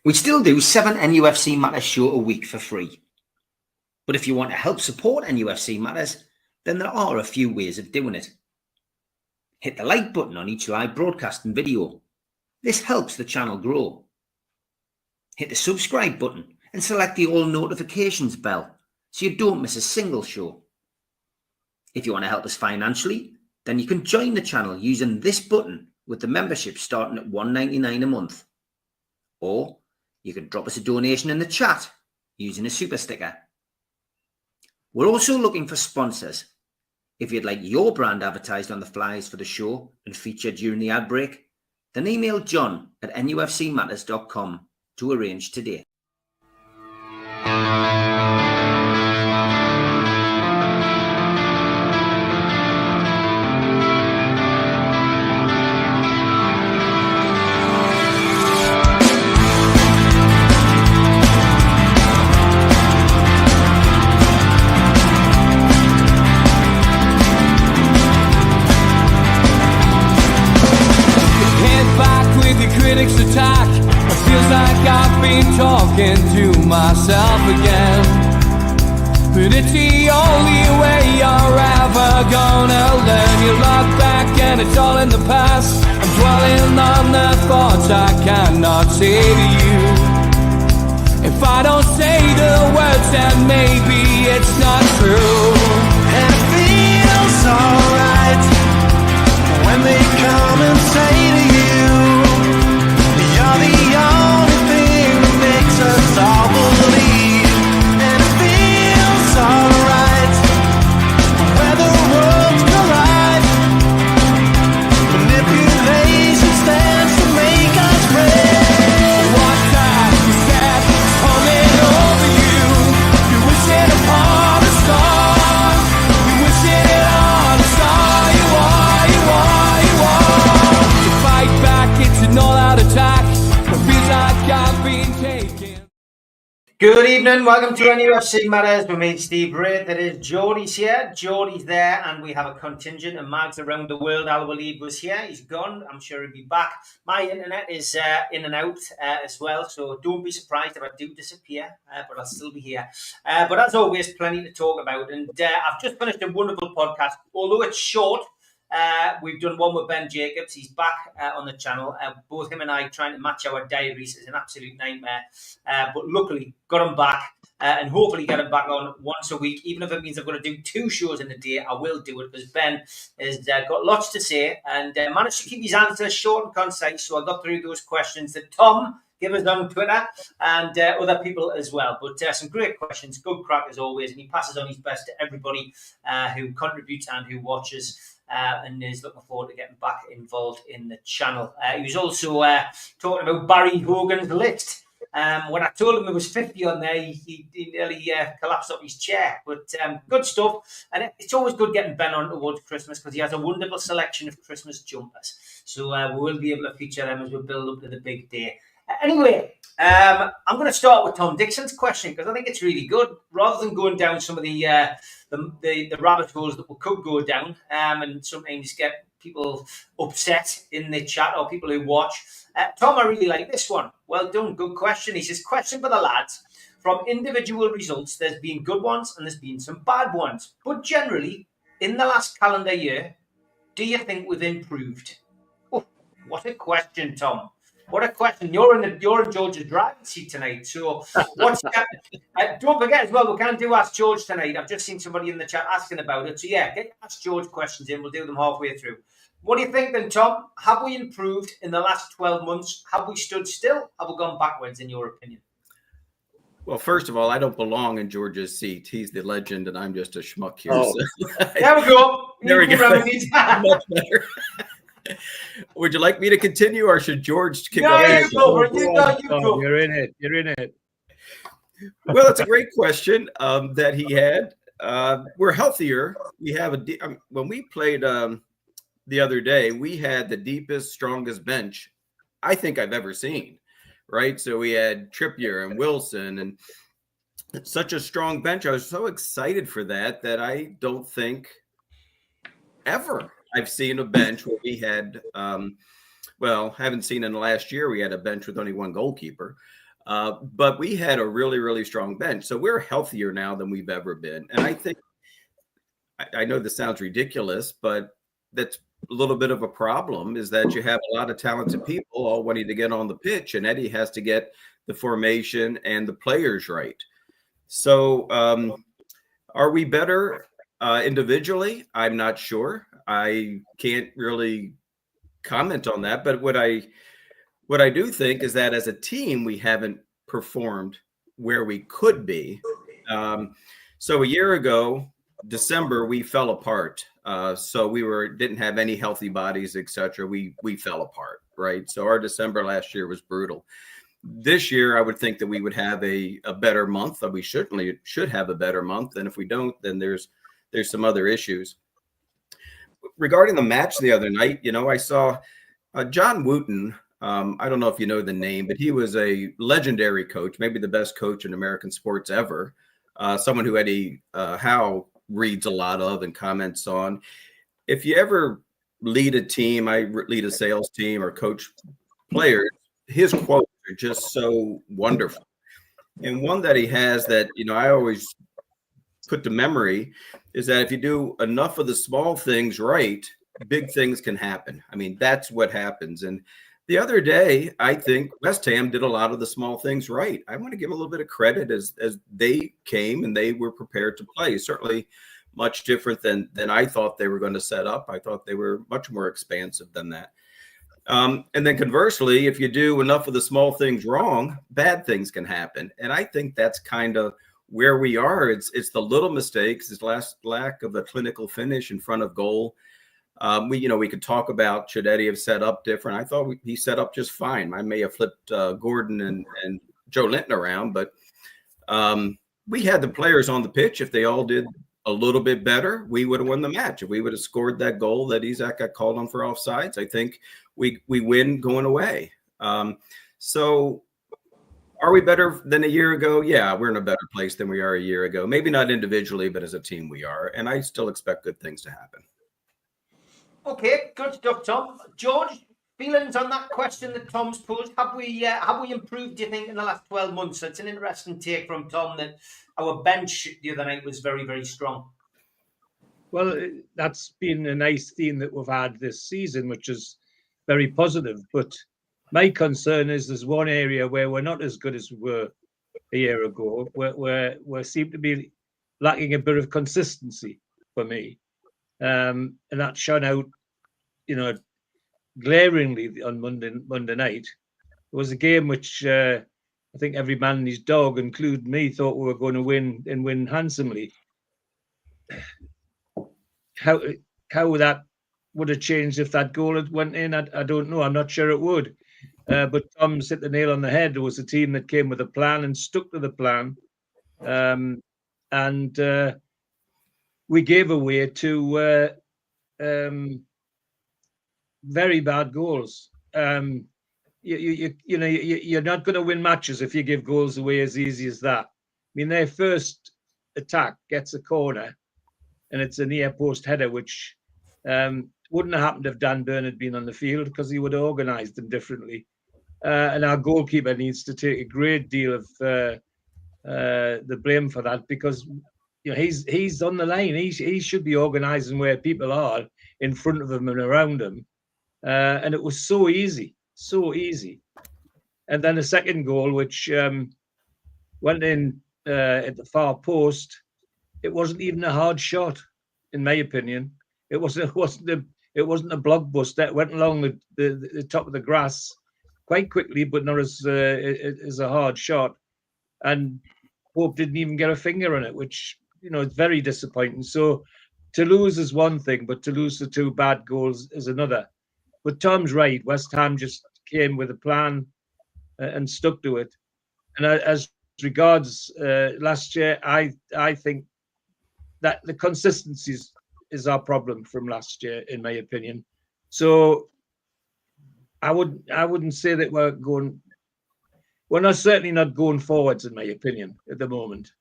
We still do 7 NUFC Matters show a week for free. But if you want to help support NUFC Matters, then there are a few ways of doing it. Hit the like button on each live broadcast and video. This helps the channel grow. Hit the subscribe button and select the all notifications bell so you don't miss a single show. If you want to help us financially, then you can join the channel using this button with the membership starting at $1.99 a month. Or you can drop us a donation in the chat using a super sticker. We're also looking for sponsors. If you'd like your brand advertised on the flyers for the show and featured during the ad break, then email John at nufcmatters.com to arrange today. Critics attack. It feels like I've been talking to myself again. But it's the only way you're ever gonna learn. You look back and it's all in the past. I'm dwelling on the thoughts I cannot say to you. If I don't say the words, then maybe it's not true. And it feels alright when they come and say to you, you're the only thing that makes us all believe. And it feels alright where the worlds collide. Manipulation stands to make us break. What time is that coming over you? You wish it upon a star. You wish it on a star. You are, you are, you are. To fight back, it's an all-out attack. Good evening, welcome to NUFC Matters with me, Steve Wright. That is Geordies here, Geordies there, and we have a contingent of mags around the world. Al Walid was here, he's gone, I'm sure he'll be back. My internet is in and out as well, so don't be surprised if I do disappear, but I'll still be here. But as always, plenty to talk about, and I've just finished a wonderful podcast, although it's short. We've done one with Ben Jacobs. He's back on the channel. Both him and I trying to match our diaries is an absolute nightmare. But luckily, got him back and hopefully get him back on once a week. Even if it means I've got to do 2 shows in a day, I will do it because Ben has got lots to say and managed to keep his answers short and concise. So I got through those questions that Tom gave us on Twitter and other people as well. But some great questions, good crack as always. And he passes on his best to everybody who contributes and who watches. And is looking forward to getting back involved in the channel. He was also talking about Barry Hogan's list. When I told him there was 50 on there, he nearly collapsed off his chair. But good stuff. And it's always good getting Ben on towards Christmas because he has a wonderful selection of Christmas jumpers. So we will be able to feature them as we build up to the big day. Anyway, I'm going to start with Tom Dixon's question because I think it's really good. Rather than going down some of the rabbit holes that we could go down and sometimes get people upset in the chat or people who watch. Tom, I really like this one. Well done. Good question. He says, question for the lads. From individual results, there's been good ones and there's been some bad ones. But generally, in the last calendar year, do you think we've improved? Oh, what a question, Tom. What a question. You're in George's driving seat tonight. So what's don't forget as well, we can't do Ask George tonight. I've just seen somebody in the chat asking about it. So yeah, get Ask George questions in. We'll do them halfway through. What do you think then, Tom? Have we improved in the last 12 months? Have we stood still? Have we gone backwards, in your opinion? Well, first of all, I don't belong in George's seat. He's the legend, and I'm just a schmuck here. Oh. So. There we go. There we go. Much better. Would you like me to continue, or should George kick off? You go. You're in it. You're in it. Well, it's a great question that he had. We're healthier. We have when we played the other day, we had the deepest, strongest bench I think I've ever seen. Right, so we had Trippier and Wilson, and such a strong bench. I was so excited for that I don't think ever I've seen a bench where we had, haven't seen in the last year, we had a bench with only one goalkeeper. But we had a really, really strong bench. So we're healthier now than we've ever been. And I think, I know this sounds ridiculous, but that's a little bit of a problem, is that you have a lot of talented people all wanting to get on the pitch, and Eddie has to get the formation and the players right. So are we better individually? I'm not sure. I can't really comment on that. But what I do think is that as a team, we haven't performed where we could be. So a year ago, December, we fell apart. So we didn't have any healthy bodies, etc. We fell apart, right? So our December last year was brutal. This year, I would think that we would have a better month. We certainly should have a better month. And if we don't, then there's some other issues. Regarding the match the other night, I saw John Wooten. I don't know if you know the name, but he was a legendary coach, maybe the best coach in American sports ever. Someone who Eddie Howe reads a lot of and comments on. If you ever lead a team, I lead a sales team or coach players, his quotes are just so wonderful. And one that he has that, I always put to memory is that if you do enough of the small things right, big things can happen. I mean, that's what happens. And the other day, I think West Ham did a lot of the small things right. I want to give a little bit of credit as they came and they were prepared to play. Certainly much different than I thought they were going to set up. I thought they were much more expansive than that. And then conversely, if you do enough of the small things wrong, bad things can happen. And I think that's kind of where we are. It's the little mistakes, this lack of a clinical finish in front of goal. We could talk about, should Eddie have set up different? I thought he set up just fine. I may have flipped Gordon and Joe Linton around, but we had the players on the pitch. If they all did a little bit better, we would have won the match. If we would have scored that goal that Isaac got called on for offsides, I think we win going away. So are we better than a year ago? Yeah, we're in a better place than we are a year ago. Maybe not individually, but as a team we are. And I still expect good things to happen. Okay, good stuff, Tom. George, feelings on that question that Tom's posed? Have we improved, do you think, in the last 12 months? It's an interesting take from Tom that our bench the other night was very, very strong. Well, that's been a nice theme that we've had this season, which is very positive. But my concern is there's one area where we're not as good as we were a year ago, where we seem to be lacking a bit of consistency for me. And that shone out, glaringly on Monday night. It was a game which I think every man and his dog, including me, thought we were going to win and win handsomely. How that would have changed if that goal had went in, I don't know. I'm not sure it would. But Tom's hit the nail on the head. There was a team that came with a plan and stuck to the plan. And we gave away two very bad goals. You're not going to win matches if you give goals away as easy as that. I mean, their first attack gets a corner, and it's a near post header, which wouldn't have happened if Dan Byrne had been on the field, because he would have organised them differently. And our goalkeeper needs to take a great deal of the blame for that, because he's on the line. He should be organising where people are in front of him and around him. And it was so easy. And then the second goal, which went in at the far post, it wasn't even a hard shot, in my opinion. It wasn't a blockbuster. It went along the top of the grass quite quickly, but not as a hard shot. And Pope didn't even get a finger on it, which it's very disappointing. So to lose is one thing, but to lose the two bad goals is another. But Tom's right. West Ham just came with a plan and stuck to it. And as regards last year, I think that the consistency is our problem from last year, in my opinion. So I wouldn't say that we're not certainly not going forwards, in my opinion, at the moment.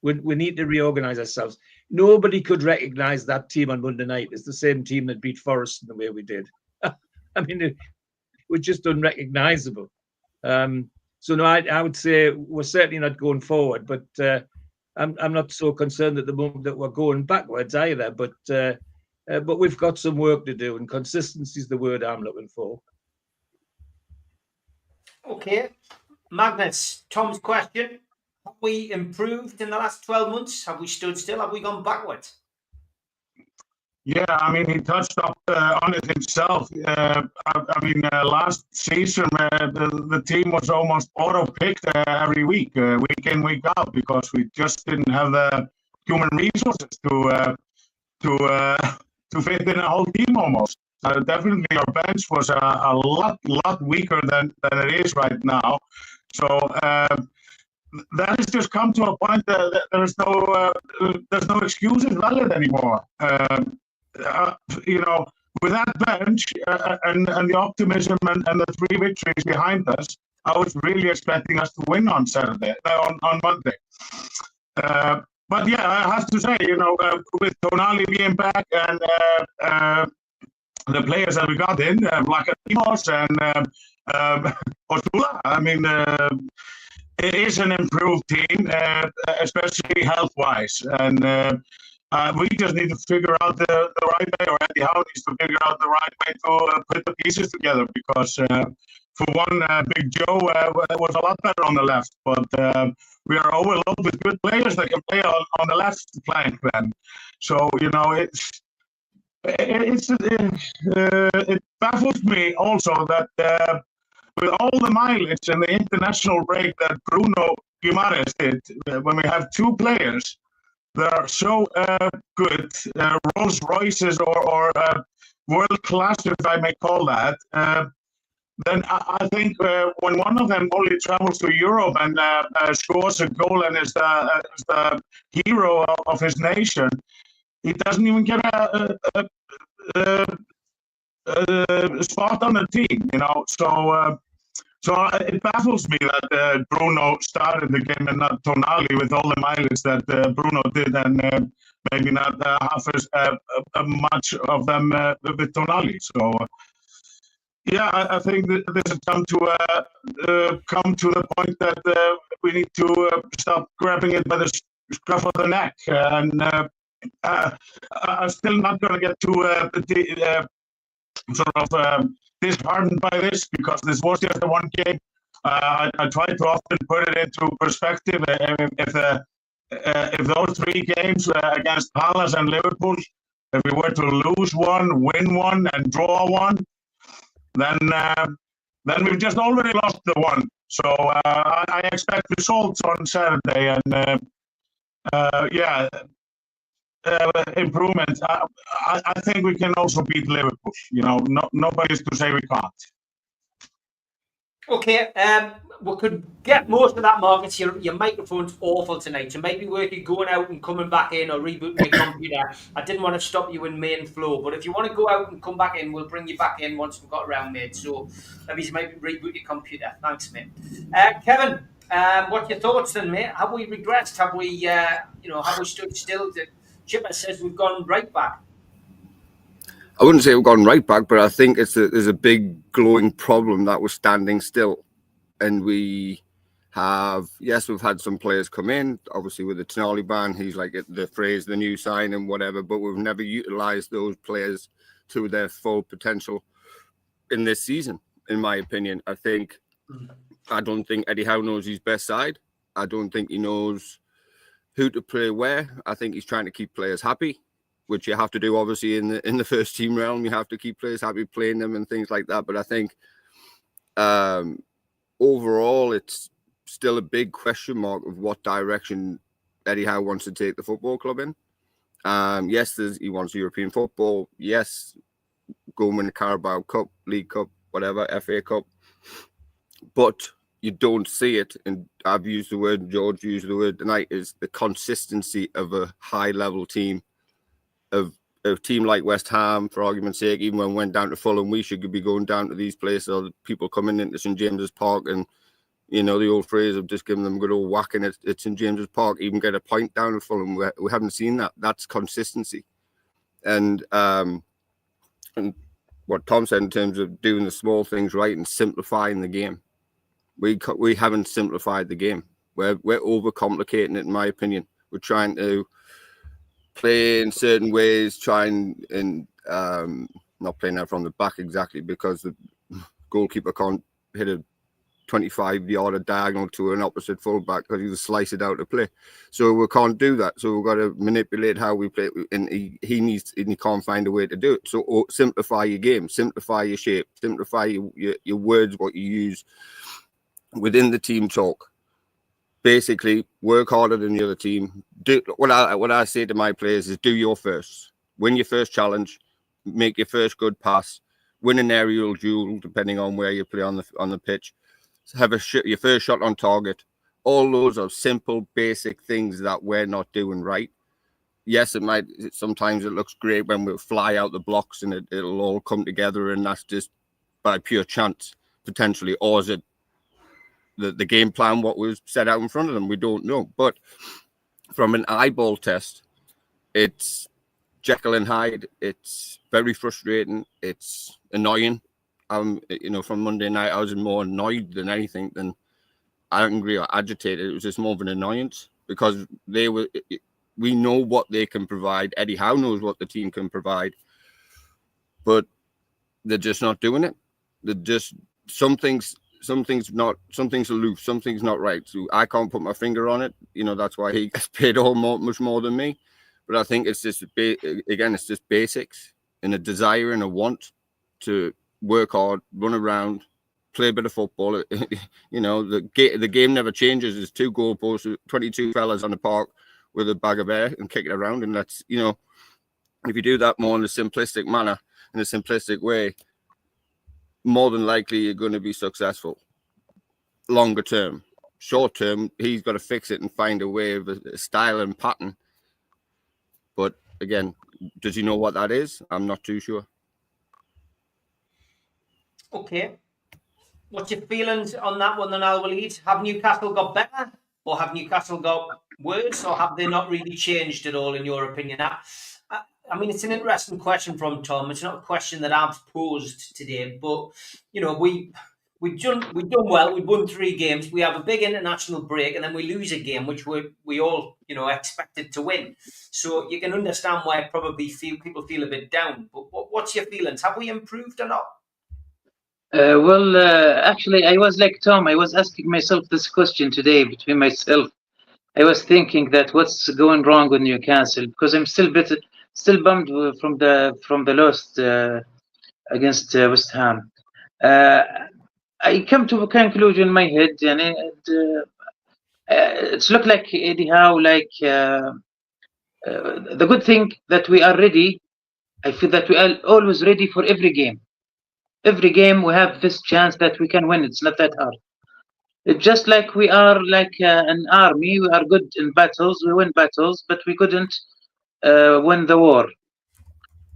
We need to reorganize ourselves. Nobody could recognize that team on Monday night as the same team that beat Forest in the way we did. I mean, it was just unrecognizable. So So no, I would say we're certainly not going forward, but I'm not so concerned at the moment that we're going backwards either. But we've got some work to do, and consistency is the word I'm looking for. Okay, Magnus, Tom's question: have we improved in the last 12 months? Have we stood still? Have we gone backwards? Yeah, I mean, he touched up on it himself. Last season, the team was almost auto-picked every week, week in, week out, because we just didn't have the human resources to fit in a whole team almost. Definitely, our bench was a lot weaker than it is right now. So that has just come to a point that there's no excuses valid anymore. With that bench and the optimism and the 3 victories behind us, I was really expecting us to win on Monday. But yeah, I have to say, with Tonali being back and the players that we got in, Vlachodimos and Osula, I mean, it is an improved team, especially health-wise. And we just need to figure out the right way, or Eddie Howe needs to figure out the right way to put the pieces together, because for one, Big Joe was a lot better on the left, but we are overloaded with good players that can play on the left flank then. So, it baffles me also that with all the mileage and the international break that Bruno Guimaraes did, when we have 2 players that are so good, Rolls Royces or world class, if I may call that, then I think when one of them only travels to Europe and scores a goal and is the hero of his nation, he doesn't even get a spot on the team, So it baffles me that Bruno started the game and not Tonali, with all the mileage that Bruno did, and maybe not half as much of them with Tonali. So yeah, I think that this has come to the point that we need to stop grabbing it by the scruff of the neck, and I'm still not going to get too disheartened by this, because this was just a one game. I try to often put it into perspective. If those 3 games against Palace and Liverpool, if we were to lose one, win one, and draw one, then we've just already lost the one. So I expect results on Saturday, and improvement. I think we can also beat Liverpool. Nobody's to say we can't. Okay, we could get most of that, Marcus. Your microphone's awful tonight, so maybe worth you going out and coming back in, or rebooting your computer. I didn't want to stop you in main flow, but if you want to go out and come back in, we'll bring you back in once we've got around, mate. So maybe reboot your computer. Thanks, mate. Kevin, what's your thoughts then, mate? Have we regressed? Have we, have we stood still? Chipper says we've gone right back. I wouldn't say we've gone right back, but I think there's a big glowing problem that we're standing still. And we have, yes, we've had some players come in, obviously with the Tonali ban, he's like the phrase, the new sign and whatever, but we've never utilised those players to their full potential in this season, in my opinion. I don't think Eddie Howe knows his best side. I don't think he knows who to play where. I think he's trying to keep players happy, which you have to do, obviously, in the first team realm. You have to keep players happy playing them and things like that. But I think overall, it's still a big question mark of what direction Eddie Howe wants to take the football club in. Yes, he wants European football. Yes, go and win the Carabao Cup, League Cup, whatever, FA Cup. But you don't see it, and I've used the word, George used the word tonight, is the consistency of a high-level team, of a team like West Ham, for argument's sake. Even when we went down to Fulham, we should be going down to these places, or people coming into St James's Park, and the old phrase of just giving them a good old whack in it at St James's Park, even get a point down at Fulham. We haven't seen that. That's consistency. And what Tom said in terms of doing the small things right and simplifying the game. We haven't simplified the game. We're overcomplicating it, in my opinion. We're trying to play in certain ways, and not playing out from the back exactly, because the goalkeeper can't hit a 25-yard diagonal to an opposite fullback because he'll slice it out to play. So we can't do that. So we've got to manipulate how we play, and he can't find a way to do it. So simplify your game, simplify your shape, simplify your words, what you use within the team talk. Basically, work harder than the other team. Do what I say to my players is, do your first, win your first challenge, make your first good pass, win an aerial duel depending on where you play on the pitch, have your first shot on target. All those are simple, basic things that we're not doing right. Yes, sometimes it looks great when we fly out the blocks and it'll all come together, and that's just by pure chance potentially, or is it the game plan, what was set out in front of them? We don't know. But from an eyeball test, it's Jekyll and Hyde. It's very frustrating. It's annoying. From Monday night, I was more annoyed than anything than angry or agitated. It was just more of an annoyance, because we know what they can provide. Eddie Howe knows what the team can provide, but they're just not doing it. They're just something's aloof, something's not right. So I can't put my finger on it. That's why he gets paid much more than me. But I think it's just it's just basics, and a desire and a want to work hard, run around, play a bit of football. The game never changes. There's 2 goalposts, 22 fellas on the park with a bag of air and kick it around. And that's, if you do that more in a simplistic manner, in a simplistic way, more than likely you're going to be successful. Longer term. Short term, he's got to fix it and find a way of a style and pattern. But again, does he know what that is? I'm not too sure. Okay. What's your feelings on that one then, Al-Walid? Have Newcastle got better, or have Newcastle got worse, or have they not really changed at all, in your opinion? I mean, it's an interesting question from Tom. It's not a question that I've posed today, but we've done well. We've won 3 games. We have a big international break, and then we lose a game, which we all expected to win. So you can understand why probably people feel a bit down. But what's your feelings? Have we improved or not? Actually, I was like Tom. I was asking myself this question today between myself. I was thinking that what's going wrong with Newcastle, because I'm still bummed from the loss against West Ham. I come to a conclusion in my head, and it's looked like Eddie Howe, the good thing that we are ready. I feel that we are always ready for every game. Every game we have this chance that we can win. It's not that hard. It's just like we are like an army. We are good in battles. We win battles, but we couldn't win the war.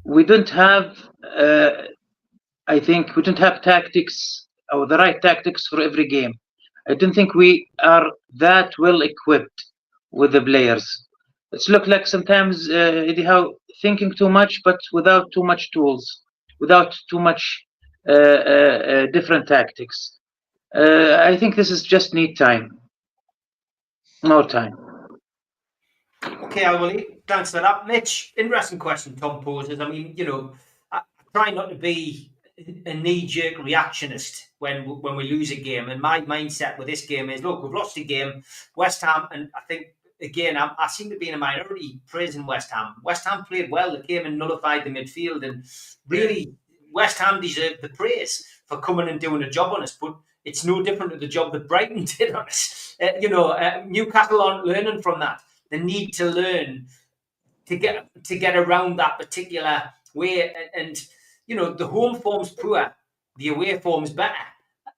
We don't have, I think, we don't have tactics, or the right tactics for every game. I don't think we are that well equipped with the players. It's look like sometimes Eddie Howe thinking too much, but without too much tools, without too much different tactics. I think this is just need time, more time. Okay, Al-Walid, thanks for that. Mitch, interesting question Tom poses. I mean, I try not to be a knee-jerk reactionist when we lose a game. And my mindset with this game is, look, we've lost a game. West Ham, and I think, again, I seem to be in a minority praising West Ham. West Ham played well. They came and nullified the midfield. And really, West Ham deserved the praise for coming and doing a job on us. But it's no different to the job that Brighton did on us. Newcastle aren't learning from that. They need to learn to get around that particular way. And the home form's poor, the away form's better.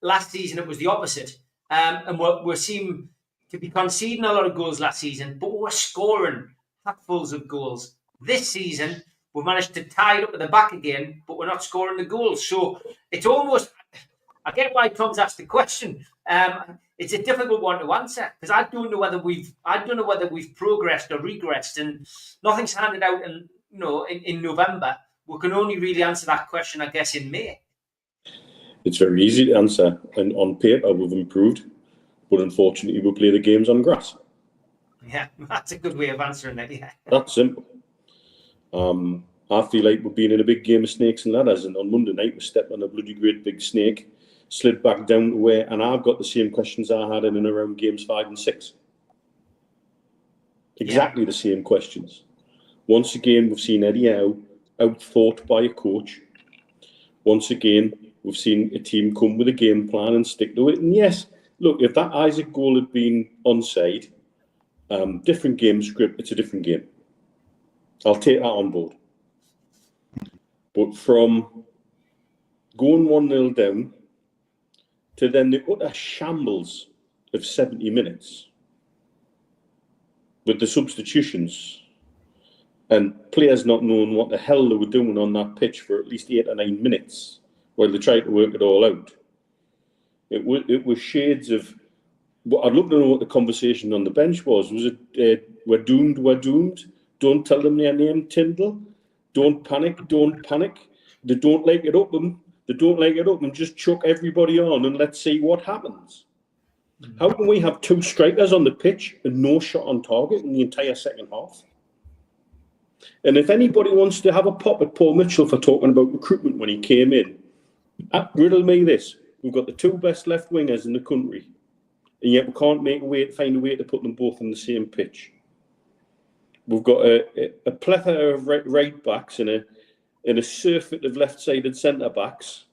Last season it was the opposite, and we seem to be conceding a lot of goals last season, but we're scoring hatfuls of goals. This season we've managed to tie it up at the back again, but we're not scoring the goals. So it's almost, I get why Tom's asked the question. It's a difficult one to answer, because I don't know whether we've progressed or regressed, and nothing's handed out in November. We can only really answer that question, I guess, in May. It's very easy to answer, and on paper we've improved, but unfortunately we play the games on grass. Yeah, that's a good way of answering it. Yeah, that's simple. I feel like we've been in a big game of snakes and ladders, and on Monday night we stepped on a bloody great big snake, slid back down to where, and I've got the same questions I had in and around games 5 and 6. Exactly the same questions. Once again, we've seen Eddie Howe out-thought by a coach. Once again, we've seen a team come with a game plan and stick to it. And yes, look, if that Isaac goal had been onside, different game script, it's a different game. I'll take that on board. But from going 1-0 down to then the utter shambles of 70 minutes with the substitutions and players not knowing what the hell they were doing on that pitch for at least 8 or 9 minutes while they tried to work it all out. It was shades of... I'd love to know what the conversation on the bench was. Was it, we're doomed, don't tell them their name, Tyndall, don't panic. They don't like it up and just chuck everybody on and let's see what happens. How can we have 2 strikers on the pitch and no shot on target in the entire second half? And if anybody wants to have a pop at Paul Mitchell for talking about recruitment when he came in, riddle me this. We've got the 2 best left wingers in the country, and yet we can't find a way to put them both on the same pitch. We've got a plethora of right backs and a surfeit of left-sided centre-backs,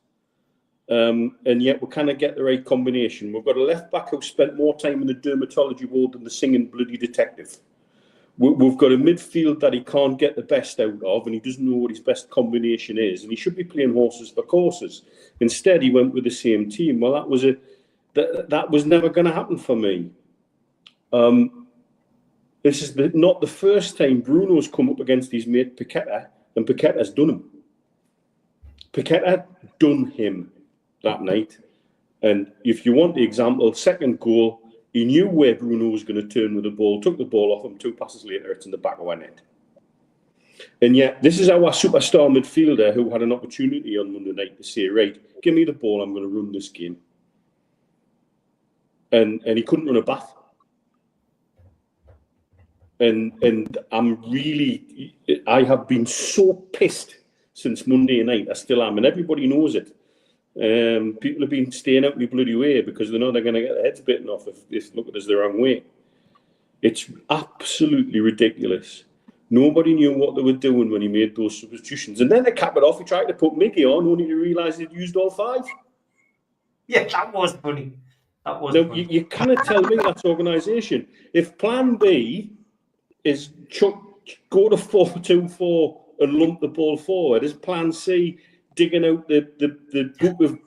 and yet we kind of get the right combination. We've got a left-back who spent more time in the dermatology ward than the singing bloody detective. We've got a midfield that he can't get the best out of, and he doesn't know what his best combination is, and he should be playing horses for courses. Instead, he went with the same team. Well, that was never going to happen for me. This is not the first time Bruno's come up against his mate Paqueta, and Paqueta's done him. Paqueta done him that night. And if you want the example, second goal, he knew where Bruno was going to turn with the ball, took the ball off him, 2 passes later, it's in the back of our net. And yet, this is our superstar midfielder who had an opportunity on Monday night to say, right, give me the ball, I'm going to run this game. And he couldn't run a bath. And I have been so pissed since Monday night. I still am, and everybody knows it. People have been staying out my bloody way because they know they're going to get their heads bitten off if they look at us the wrong way. It's absolutely ridiculous. Nobody knew what they were doing when he made those substitutions. And then to cap it off, he tried to put Mickey on, only to realise he'd used all 5. Yeah, that was funny. Funny. You cannot tell me that's organisation. If plan B is go to 4-2-4 and lump the ball forward, is plan C digging out the group of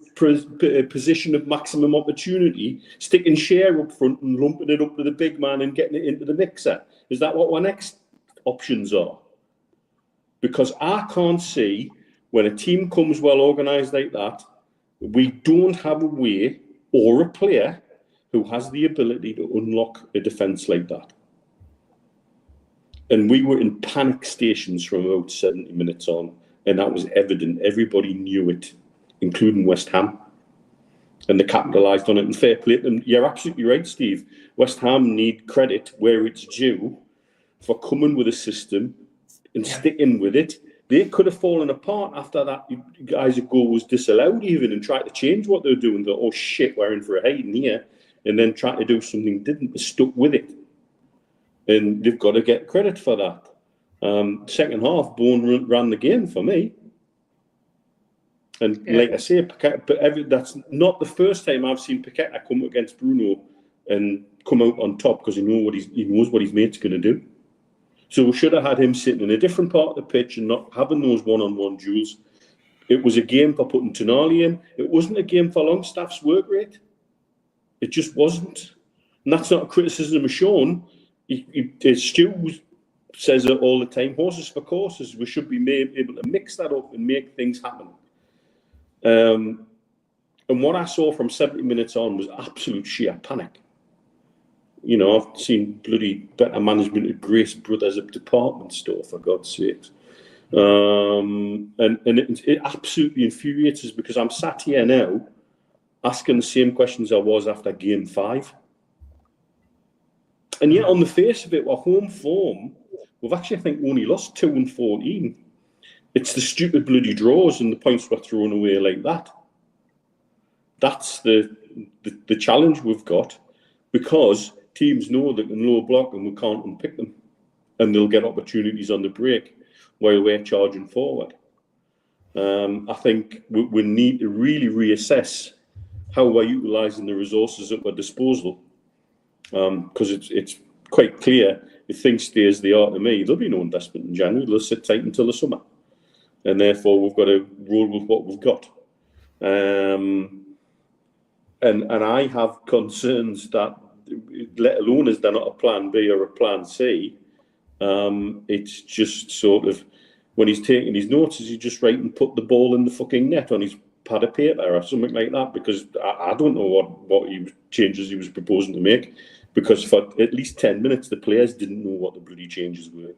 position of maximum opportunity, sticking Share up front and lumping it up to the big man and getting it into the mixer? Is that what our next options are? Because I can't see when a team comes well organised like that, we don't have a way or a player who has the ability to unlock a defence like that. And we were in panic stations from about 70 minutes on, and that was evident. Everybody knew it, including West Ham. And they capitalised on it, and fair play to them. You're absolutely right, Steve. West Ham need credit where it's due for coming with a system and sticking with it. They could have fallen apart after that guy's goal was disallowed even and tried to change what they're doing. Thought, oh shit, we're in for a hiding here. And then tried to do something different, but stuck with it. And they've got to get credit for that. Second half, Bourne ran the game for me. And like I say, that's not the first time I've seen Paqueta come against Bruno and come out on top because he knows what his mate's going to do. So we should have had him sitting in a different part of the pitch and not having those one-on-one duels. It was a game for putting Tonali in. It wasn't a game for Longstaff's work rate. It just wasn't. And that's not a criticism of Sean. Stu says it all the time, horses for courses. We should be able to mix that up and make things happen. And what I saw from 70 minutes on was absolute sheer panic. You know, I've seen bloody better management at Grace Brothers a department store, for God's sakes. And it absolutely infuriates us because I'm sat here now asking the same questions I was after game 5. And yet, on the face of it, our home form, we've actually, I think, only lost 2 and 14. It's the stupid bloody draws and the points we're throwing away like that. That's the challenge we've got, because teams know they can low block and we can't unpick them, and they'll get opportunities on the break while we're charging forward. I think we need to really reassess how we're utilising the resources at our disposal, because it's quite clear if things stay as they are to me, there'll be no investment in January. They'll sit tight until the summer, and therefore we've got to roll with what we've got. And I have concerns that, let alone is there not a plan B or a plan C, it's just sort of, when he's taking his notes, is he just writing put the ball in the fucking net on his pad of paper or something like that? Because I don't know what changes he was proposing to make, because for at least 10 minutes the players didn't know what the bloody changes were.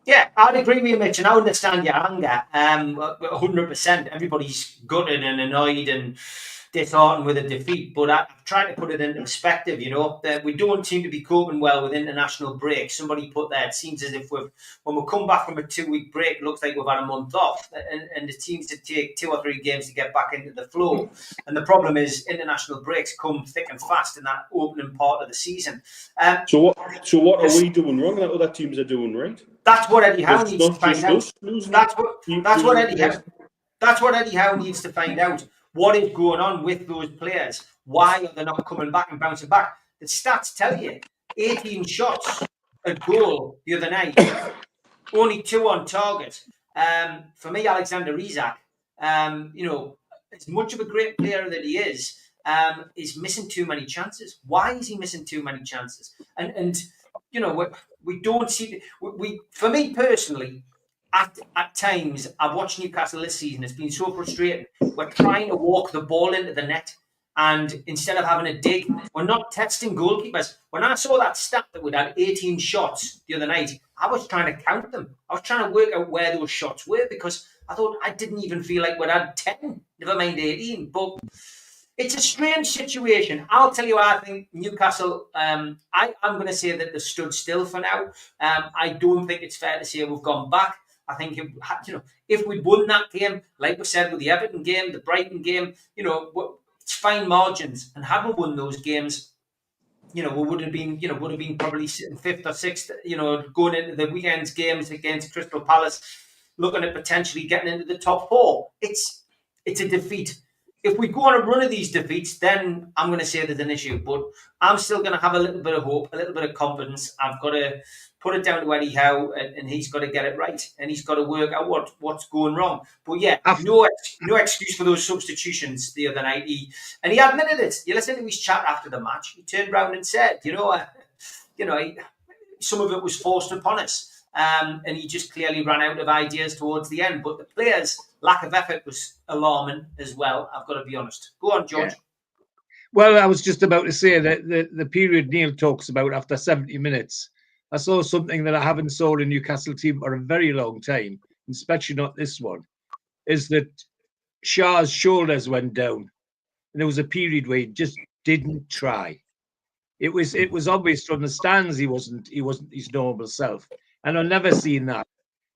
Yeah, I'd agree with you, Mitch, and I understand your anger. 100%. Everybody's gutted and annoyed and disheartened with a defeat, but I'm trying to put it into perspective, that we don't seem to be coping well with international breaks. Somebody put there, it seems as if when we come back from a 2-week break, it looks like we've had a month off, and it seems to take 2 or 3 games to get back into the flow. And the problem is international breaks come thick and fast in that opening part of the season. So what are we doing wrong that other teams are doing right? That's what Eddie Howe needs to find out. That's what Eddie Howe needs to find out. What is going on with those players? Why are they not coming back and bouncing back? The stats tell you 18 shots at goal the other night, only 2 on target. For me, Alexander Isak, as much of a great player that he is missing too many chances. Why is he missing too many chances? And we don't see. For me personally, at times, I've watched Newcastle this season. It's been so frustrating. We're trying to walk the ball into the net, and instead of having a dig, we're not testing goalkeepers. When I saw that stat that we'd had 18 shots the other night, I was trying to count them. I was trying to work out where those shots were, because I thought I didn't even feel like we'd had 10, never mind 18. But it's a strange situation. I'll tell you, I think Newcastle, I'm going to say that they stood still for now. I don't think it's fair to say we've gone back. I think if we'd won that game, like we said with the Everton game, the Brighton game, it's fine margins. And had we won those games, we would have been probably sitting 5th or 6th, going into the weekend's games against Crystal Palace, looking at potentially getting into the top 4. It's a defeat. If we go on a run of these defeats, then I'm going to say there's an issue. But I'm still going to have a little bit of hope, a little bit of confidence. I've got to put it down to Eddie Howe, and he's got to get it right, and he's got to work out what's going wrong. But yeah, no excuse for those substitutions the other night. He admitted it. You listen to his chat after the match. He turned around and said, some of it was forced upon us. And he just clearly ran out of ideas towards the end. But the players' lack of effort was alarming as well, I've got to be honest. Go on, George. Yeah. Well, I was just about to say that the period Neil talks about after 70 minutes, I saw something that I haven't saw in Newcastle team for a very long time, especially not this one, is that Shah's shoulders went down. And there was a period where he just didn't try. It was obvious from the stands he wasn't his normal self. And I've never seen that.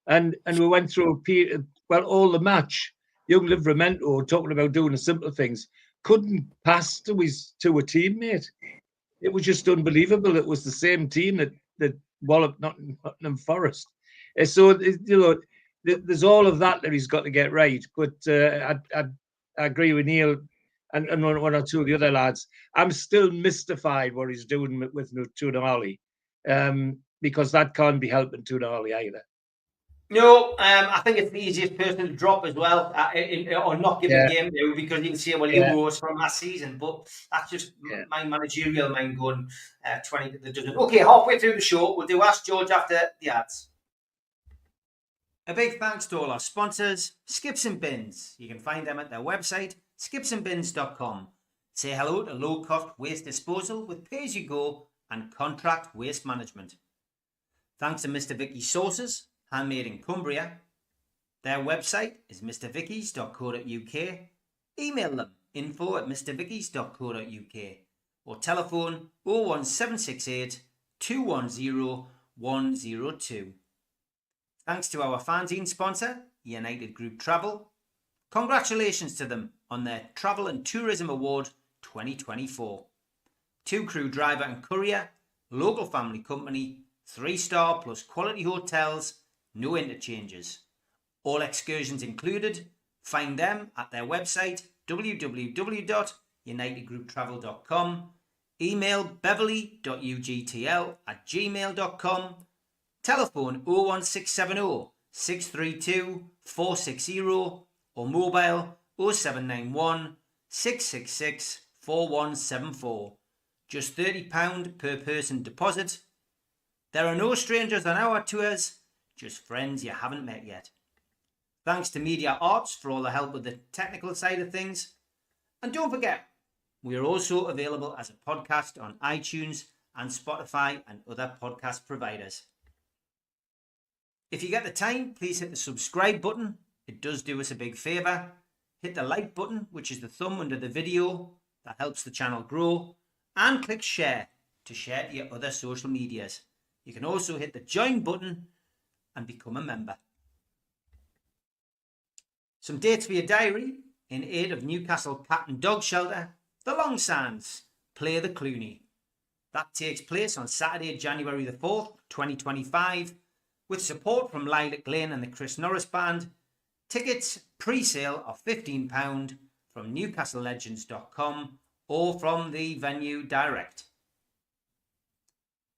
And we went through a period, all the match. Young Livramento, talking about doing the simple things, couldn't pass to a teammate. It was just unbelievable. It was the same team that walloped Nottingham Forest. So there's all of that he's got to get right. But I agree with Neil and one or two of the other lads. I'm still mystified what he's doing with Tonali. Because that can't be helping Tonali either. No, I think it's the easiest person to drop as well, or not give a game to, because you can see he was from last season. But that's just my managerial mind going 20 that doesn't. Okay, halfway through the show, we'll do Ask George after the ads. A big thanks to all our sponsors, Skips and Bins. You can find them at their website, skipsandbins.com. Say hello to low-cost waste disposal with pay-as-you-go and contract waste management. Thanks to Mr. Vicky's Sauces, handmade in Cumbria. Their website is mrvickies.co.uk. Email them info@mrvickies.co.uk or telephone 01768 210 102. Thanks to our fanzine sponsor, United Group Travel. Congratulations to them on their Travel and Tourism Award 2024. 2-crew driver and courier, local family company, 3-star plus quality hotels, no interchanges. All excursions included. Find them at their website www.unitedgrouptravel.com. Email beverly.ugtl@gmail.com. Telephone 01670 632 460 or mobile 0791 666 4174. Just £30 per person deposit. There are no strangers on our tours, just friends you haven't met yet. Thanks to Media Arts for all the help with the technical side of things. And don't forget, we are also available as a podcast on iTunes and Spotify and other podcast providers. If you get the time, please hit the subscribe button. It does do us a big favour. Hit the like button, which is the thumb under the video. That helps the channel grow. And click share to share to your other social medias. You can also hit the join button and become a member. Some dates for your diary. In aid of Newcastle Cat and Dog Shelter, the Long Sands play the Clooney. That takes place on Saturday, January the 4th, 2025, with support from Lilac Lane and the Chris Norris Band. Tickets pre-sale are £15 from newcastlelegends.com or from the venue direct.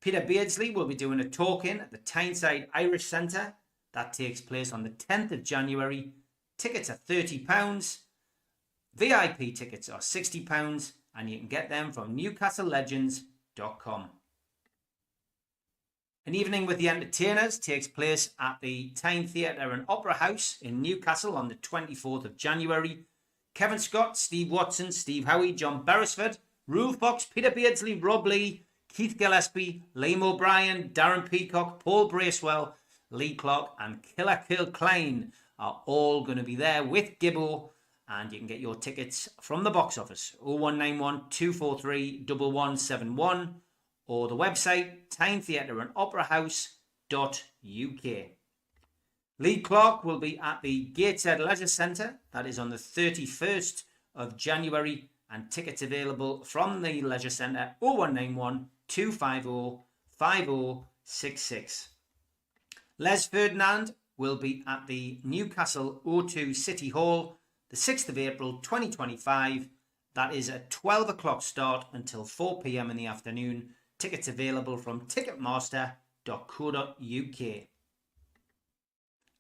Peter Beardsley will be doing a talk-in at the Tyneside Irish Centre. That takes place on the 10th of January. Tickets are £30. VIP tickets are £60 and you can get them from newcastlelegends.com. An evening with the entertainers takes place at the Tyne Theatre and Opera House in Newcastle on the 24th of January. Kevin Scott, Steve Watson, Steve Howie, John Beresford, Rulf Box, Peter Beardsley, Rob Lee, Keith Gillespie, Liam O'Brien, Darren Peacock, Paul Bracewell, Lee Clark and Killer Kill Klein are all going to be there with Gibbo, and you can get your tickets from the box office 0191 243 1171 or the website tynetheatreandoperahouse.uk. Lee Clark will be at the Gateshead Leisure Centre. That is on the 31st of January, and tickets available from the Leisure Centre 0191 250 5066. Les Ferdinand will be at the Newcastle O2 City Hall the 6th of April 2025. That is a 12 o'clock start until 4 p.m. in the afternoon. Tickets available from ticketmaster.co.uk.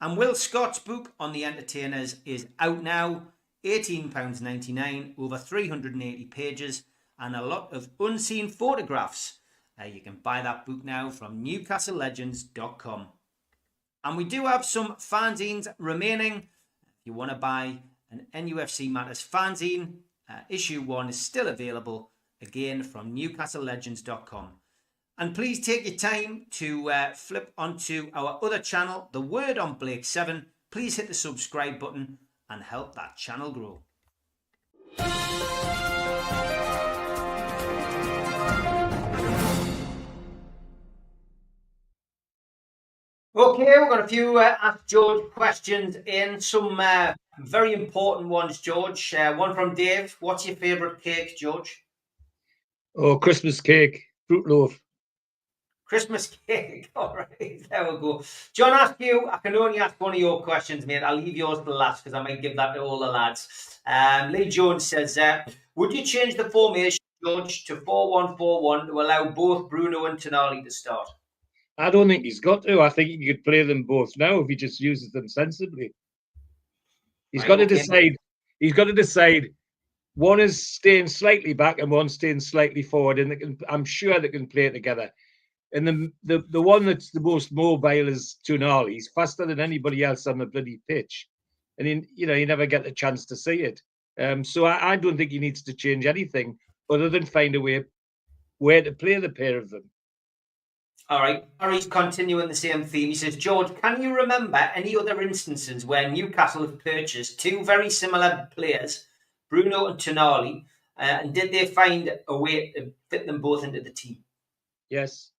And Will Scott's book on the entertainers is out now. £18.99, over 380 pages and a lot of unseen photographs. You can buy that book now from newcastlelegends.com. And we do have some fanzines remaining. If you want to buy an NUFC Matters fanzine, issue 1 is still available, again from newcastlelegends.com. And please take your time to flip onto our other channel, The Word on Blake 7. Please hit the subscribe button and help that channel grow. Okay, we've got a few Ask George questions in. Some very important ones, George. One from Dave. What's your favourite cake, George? Oh, Christmas cake, fruit loaf. Christmas cake. All right, there we go. John, ask you. I can only ask one of your questions, mate. I'll leave yours to the last because I might give that to all the lads. Lee Jones says, would you change the formation, George, to 4-1-4-1 to allow both Bruno and Tonali to start? I don't think he's got to. I think he could play them both now if he just uses them sensibly. He's got to decide. He's got to decide. One is staying slightly back and one staying slightly forward, and I'm sure they can play together. And the one that's the most mobile is Tonali. He's faster than anybody else on the bloody pitch, and you never get the chance to see it. So I don't think he needs to change anything other than find a way where to play the pair of them. All right, Harry's continuing the same theme. He says, George, can you remember any other instances where Newcastle have purchased two very similar players, Bruno and Tonali, and did they find a way to fit them both into the team? Yes.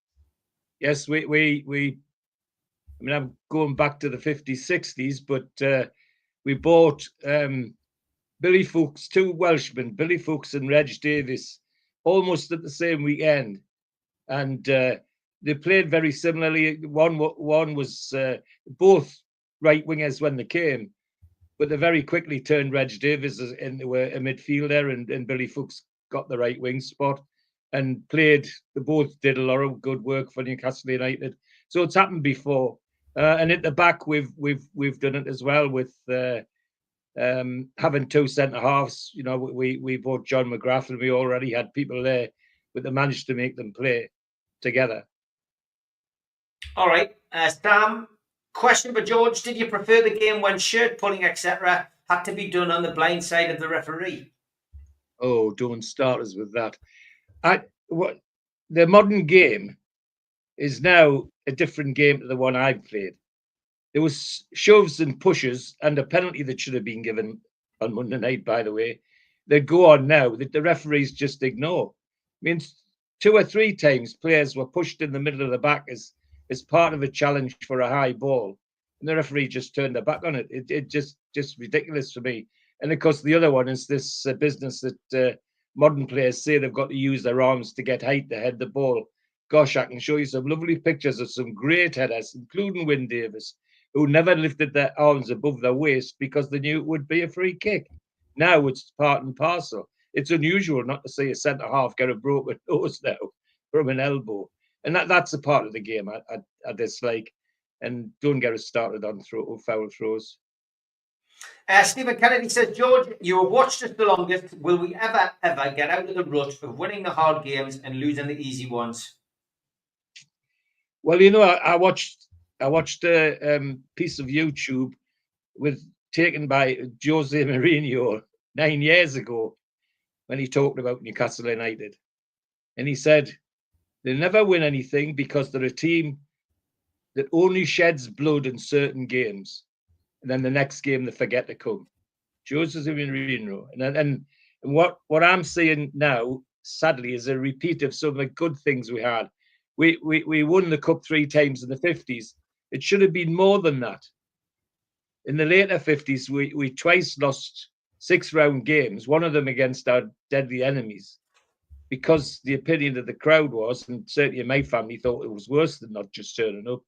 We. I mean, I'm going back to the 50s, 60s, but we bought Billy Fuchs, 2 Welshmen, Billy Fuchs and Reg Davis, almost at the same weekend, and they played very similarly. One was both right wingers when they came, but they very quickly turned Reg Davis into a midfielder, and Billy Fuchs got the right wing spot and played. They both did a lot of good work for Newcastle United. So it's happened before, and at the back we've done it as well with having 2 centre halves. You know, we bought John McGrath, and we already had people there, but they managed to make them play together. All right, Sam. Question for George: did you prefer the game when shirt pulling, etc., had to be done on the blind side of the referee? Oh, don't start us with that. The modern game is now a different game to the one I played. There was shoves and pushes and a penalty that should have been given on Monday night, by the way. They go on now that the referees just ignore. I mean, 2 or 3 times players were pushed in the middle of the back as part of a challenge for a high ball, and the referee just turned their back on it. It just ridiculous for me. And of course, the other one is this business that modern players say they've got to use their arms to get height to head the ball. Gosh, I can show you some lovely pictures of some great headers, including Wyn Davis, who never lifted their arms above their waist because they knew it would be a free kick. Now it's part and parcel. It's unusual not to see a centre half get a broken nose now from an elbow. And that's a part of the game I dislike. And don't get us started on foul throws. Stephen Kennedy says, George, you have watched us the longest. Will we ever get out of the rut of winning the hard games and losing the easy ones? Well, you know, I watched a piece of YouTube taken by Jose Mourinho 9 years ago when he talked about Newcastle United. And he said, they never win anything because they're a team that only sheds blood in certain games. And then the next game, they forget to come. Jose Mourinho. And what I'm seeing now, sadly, is a repeat of some of the good things we had. We won the cup 3 times in the 50s. It should have been more than that. In the later 50s, we twice lost 6-round games, one of them against our deadly enemies, because the opinion of the crowd was, and certainly my family thought it was worse than not just turning up.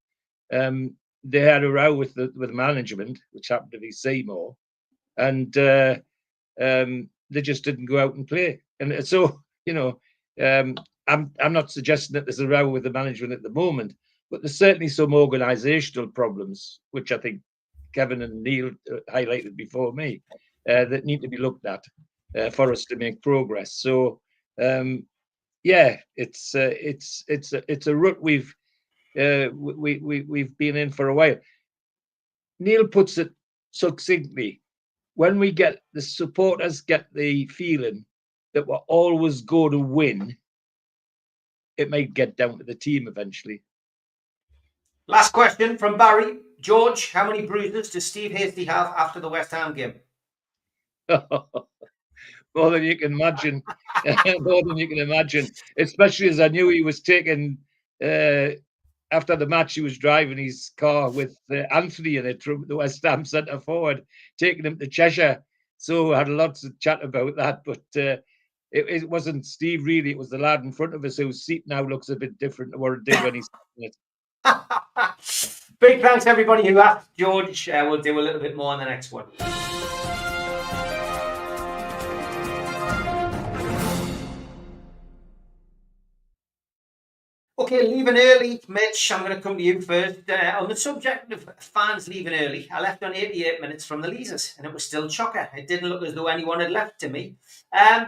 They had a row with management, which happened to be Seymour, and they just didn't go out and play. And so, you know, I'm not suggesting that there's a row with the management at the moment, but there's certainly some organisational problems, which I think Kevin and Neil highlighted before me, that need to be looked at for us to make progress. So, yeah, it's a rut we've been in for a while. Neil puts it succinctly: when we get the supporters get the feeling that we're always going to win, it might get down to the team eventually. Last question from Barry. George, how many bruises does Steve Hasty have after the West Ham game? More than you can imagine. More than you can imagine. Especially as I knew he was taking, after the match, he was driving his car with Anthony in it, from the West Ham centre forward, taking him to Cheshire. So I had lots of chat about that. But it wasn't Steve, really. It was the lad in front of us whose seat now looks a bit different to what it did when he's in it. Big thanks to everybody who asked George. We'll do a little bit more on the next one. Okay, leaving early, Mitch, I'm going to come to you first. On the subject of fans leaving early, I left on 88 minutes from the Leazers, and it was still chocker. It didn't look as though anyone had left to me.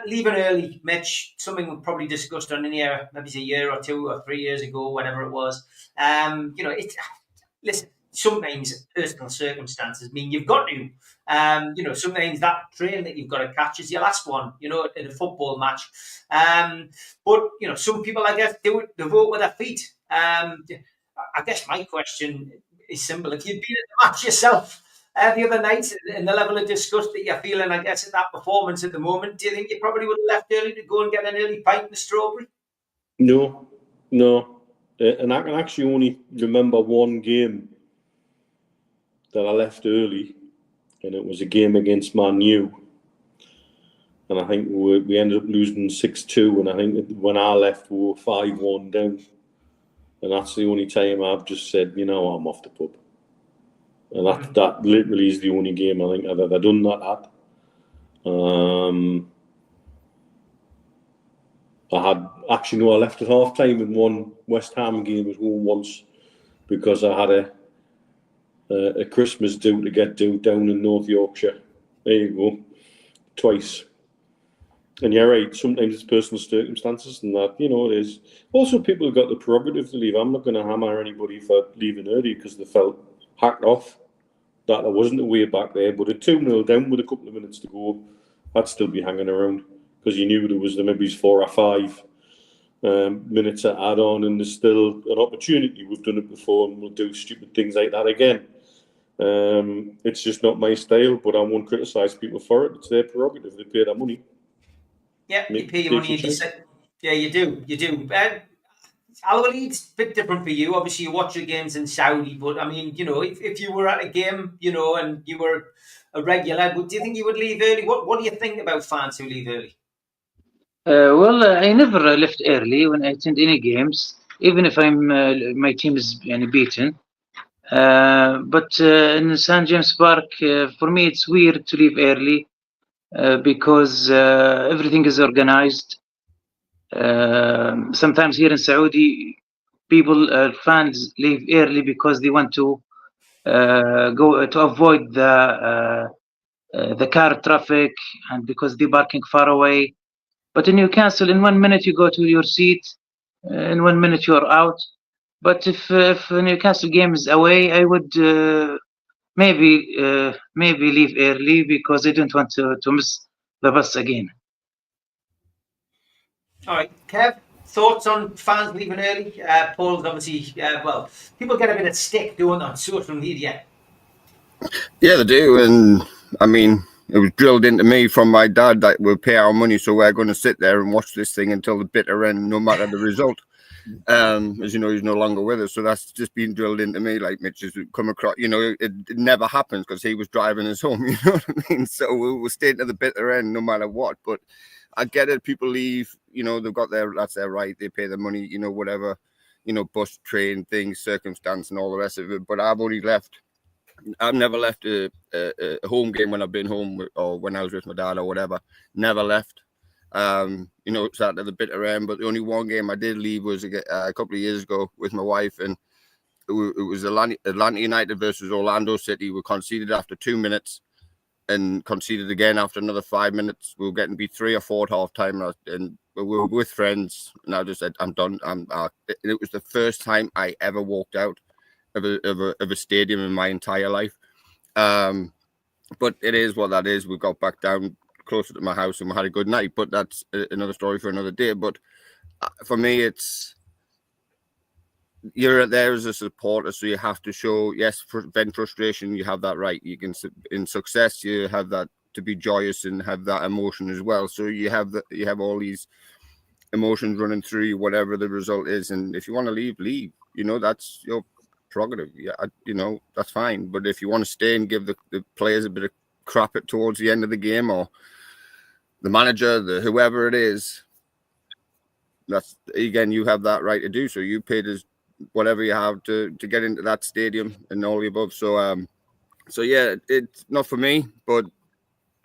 Leaving early, Mitch, something we probably discussed on in here, maybe a year or 2 or 3 years ago, whatever it was. You know, listen, sometimes personal circumstances mean you've got to. You know, sometimes that train that you've got to catch is your last one, you know, in a football match. But, you know, some people, I guess, they vote with their feet. I guess my question is simple. If you'd been at the match yourself, The other night, and the level of disgust that you're feeling, I guess, at that performance at the moment, do you think you probably would have left early to go and get an early pint in the Strawberry? No. And I can actually only remember one game that I left early, and it was a game against Man U. And I think we ended up losing 6-2, and I think when I left, we were 5-1 down. And that's the only time I've just said, I'm off the pub. And that literally is the only game I think I've ever done that at. I left at half time in one West Ham game as well once, because I had a Christmas do to get down in North Yorkshire. There you go, twice. And you're right, sometimes it's personal circumstances and that, it is. Also, people have got the prerogative to leave. I'm not going to hammer anybody for leaving early because they felt hacked off that there wasn't a way back there. But at 2-0 down with a couple of minutes to go, I'd still be hanging around because you knew there was maybe 4 or 5 minutes to add on, and there's still an opportunity. We've done it before and we'll do stupid things like that again. It's just not my style, but I won't criticise people for it. It's their prerogative. They pay their money. Yeah, you pay your money. Yeah, you do. Al-Waleed's a bit different for you. Obviously, you watch your games in Saudi, but I mean, if you were at a game, and you were a regular, do you think you would leave early? What do you think about fans who leave early? I never left early when I attend any games, even if my team is beaten. But in St. James Park, for me, it's weird to leave early because everything is organized. Sometimes here in Saudi, fans leave early because they want to go to avoid the car traffic, and because they're parking far away. But in Newcastle, in 1 minute you go to your seat, in 1 minute you're out. But if a Newcastle game is away, I would maybe leave early because I don't want to miss the bus again. All right, Kev, thoughts on fans leaving early? Paul's obviously, people get a bit of stick doing on social media. Yeah, they do. And I mean, it was drilled into me from my dad that we'll pay our money, so we're going to sit there and watch this thing until the bitter end, no matter the result. As you know, he's no longer with us, so that's just been drilled into me. Like Mitch has come across, it never happens because he was driving us home. You know what I mean? So we'll stay to the bitter end, no matter what. But I get it. People leave. They've got that's their right. They pay their money. Whatever. Bus, train, things, circumstance, and all the rest of it. But I've never left a home game when I've been home or when I was with my dad or whatever. Never left. Sat at the bitter end, but the only one game I did leave was a couple of years ago with my wife, and it was Atlanta United versus Orlando City. We conceded after 2 minutes and conceded again after another 5 minutes. We were getting beat 3 or 4 at half time, and we were with friends, and I just said, I'm done. It was the first time I ever walked out of a stadium in my entire life. But it is what that is. We got back down closer to my house and we had a good night, but that's another story for another day. But for me, you're there as a supporter, so you have to show, yes, vent frustration, you have that right. You can, in success, you have that to be joyous and have that emotion as well. So you have all these emotions running through you, whatever the result is. And if you want to leave, that's your prerogative. Yeah, that's fine. But if you want to stay and give the players a bit of crap towards the end of the game, or the manager, whoever it is, that's, again, you have that right to do so. You paid us whatever you have to get into that stadium and all the above. So yeah, it's not for me, but